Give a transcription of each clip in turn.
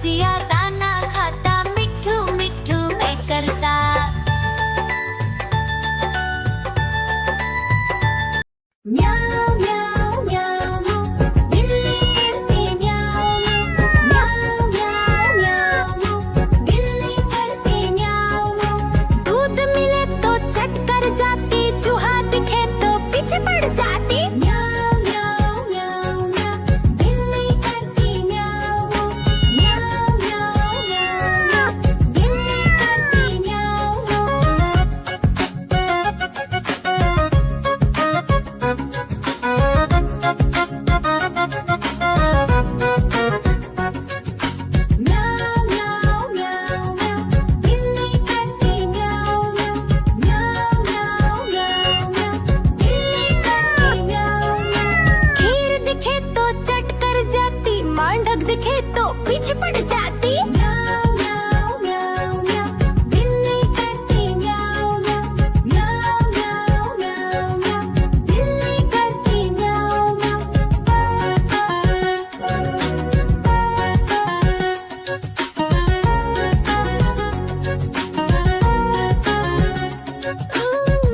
रसिया दाना खाता, मिठू मिठू मैं करता। म्याऊ म्याऊ म्याऊ, बिल्ली करती म्याऊ म्याऊ म्याऊ म्याऊ, बिल्ली करती म्याऊ। दूध मिले तो चट कर जाती, चूहा दिखे तो पीछे पड़ जाती। म्याऊ म्याऊ म्याऊ म्याऊ, बिल्ली करती म्याऊ म्याऊ म्याऊ म्याऊ, बिल्ली करती म्याऊ। म्याऊ म्याऊ म्याऊ म्याऊ, बिल्ली करती म्याऊ म्याऊ म्याऊ म्याऊ म्याऊ, बिल्ली करती म्याऊ। खीर दिखे तो चट कर जाती, मांडक दिखे तो पीछे पड़ जाती। म्याऊ म्याऊ म्याऊ म्याऊ, बिल्ली करती म्याऊ म्याऊ म्याऊ म्याऊ म्याऊ, बिल्ली करती म्याऊ म्याऊ।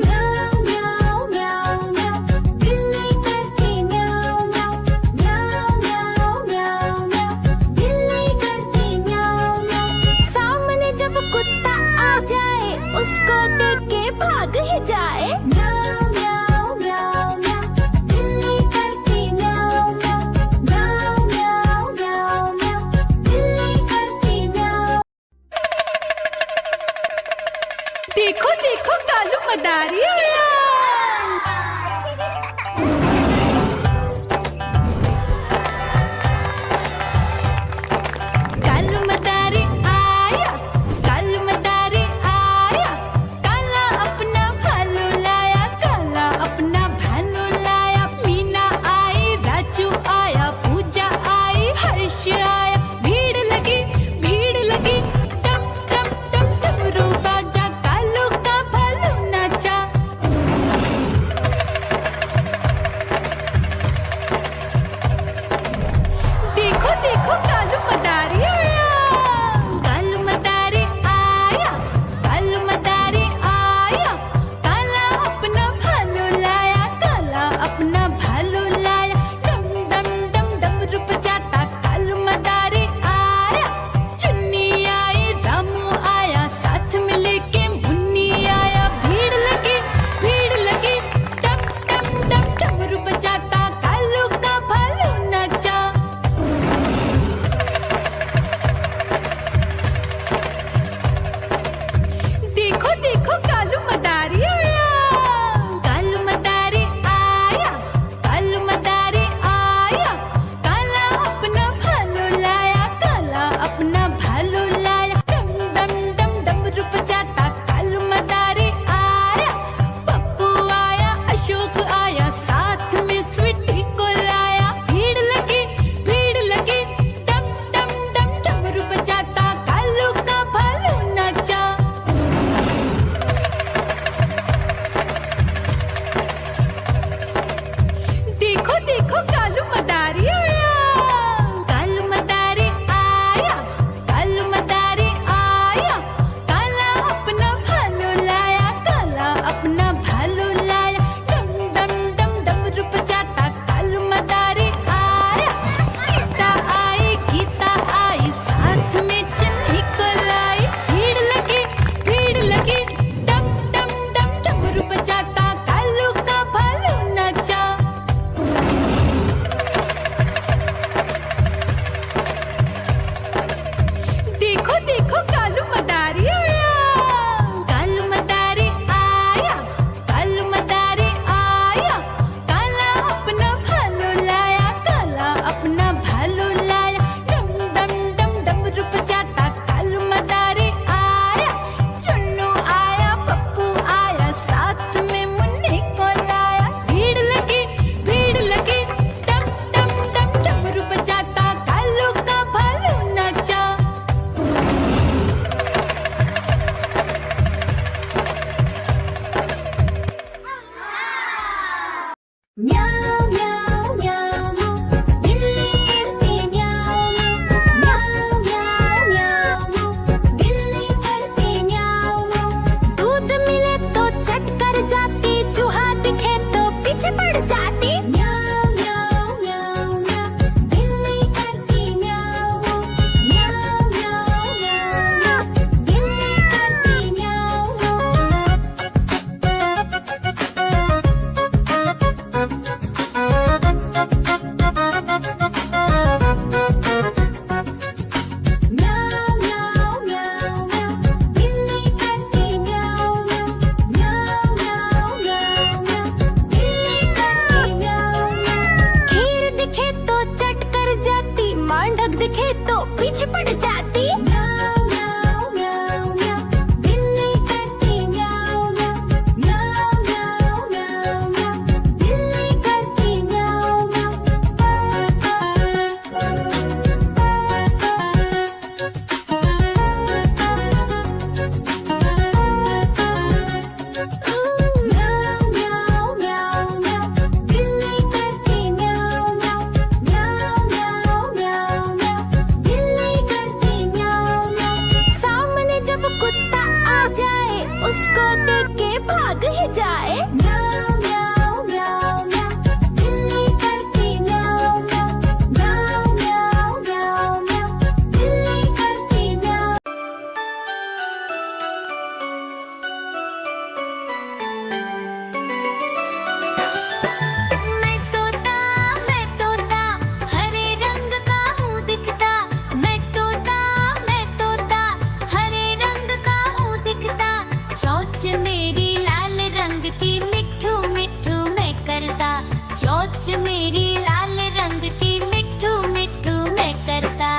म्याऊ म्याऊ म्याऊ म्याऊ, बिल्ली करती म्याऊ म्याऊ म्याऊ म्याऊ म्याऊ म्याऊ, बिल्ली करती म्याऊ म्याऊ। सामने जब कुत्ता आ जाए, उसको देख के भाग ही जाए। म्याऊ म्याऊ म्याऊ म्याऊ, बिल्ली करती म्याऊ म्याऊ म्याऊ म्याऊ म्याऊ म्याऊ, बिल्ली करती म्याऊ। देखो देखो कालू मदारी आया। कालू मदारी आया, कालू मदारी आया, काला अपना भालू लाया, काला अपना भालू लाया। मीना आई, राजू आया, पूजा आई, हर्ष आया। भीड़ लगी टप टप टप डमरू बाजा, कालू का भालू नाचा। पीछे पड़ जाती। म्याऊ म्याऊ म्याऊ म्याऊ, बिल्ली करती म्याऊ म्याऊ। म्याऊ म्याऊ म्याऊ म्याऊ, बिल्ली करती म्याऊ म्याऊ म्याऊ म्याऊ म्याऊ, बिल्ली करती म्याऊ म्याऊ। म्याऊ म्याऊ म्याऊ म्याऊ, बिल्ली करती म्याऊ म्याऊ। सामने जब कुत्ता आ जाए उसको देख के भाग ही जाए। म्याऊ म्याऊ म्याऊ म्याऊ, बिल्ली करती म्याऊ म्याऊ। म्याऊ म्याऊ म्याऊ म्याऊ, बिल्ली करती म्याऊ। मैं तोता हरे रंग का हूँ दिखता। मैं तोता हरे रंग का हूँ दिखता। चोंच मेरी लाल रंग की मिट्ठू मिट्ठू मैं करता। चोंच मेरी लाल रंग की मिट्ठू मिट्ठू मैं करता।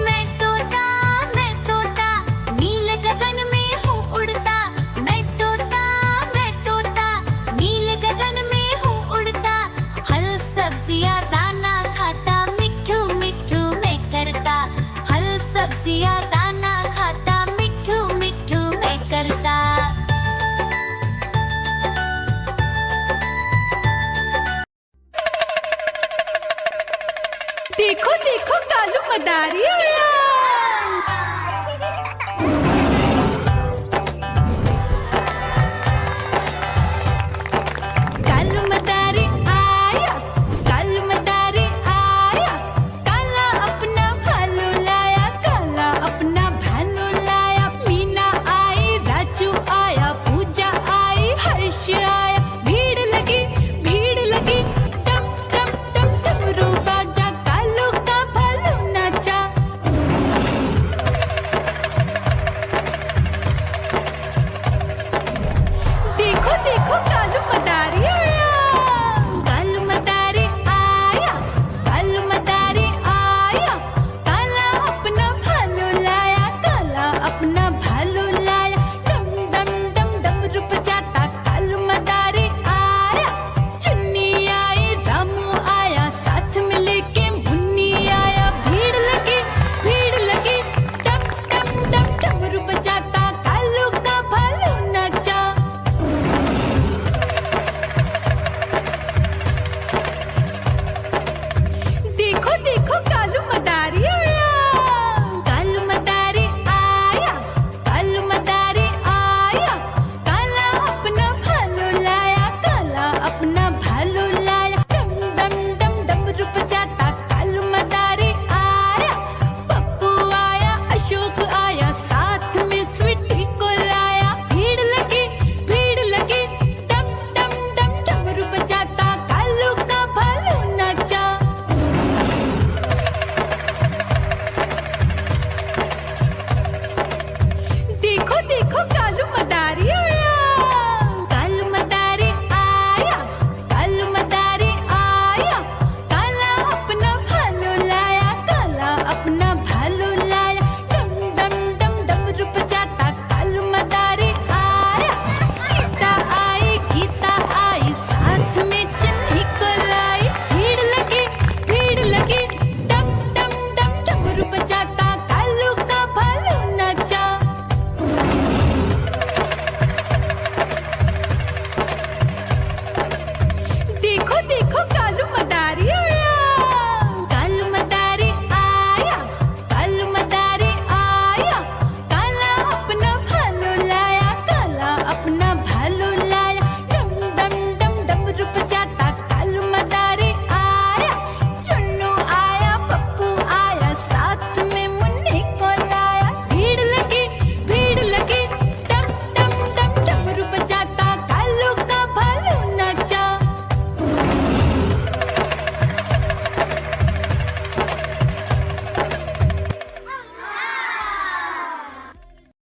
मैं तोता नीले गगन में हूँ उड़ता। मैं तोता नीले गगन में हूँ उड़ता। फल सब्जियाँ दाना खाता मिट्ठू मिट्ठू मैं करता। फल सब्जियाँ दाना खाता मिट्ठू मिट्ठू मैं करता। देखो देखो कालू मदारी आया।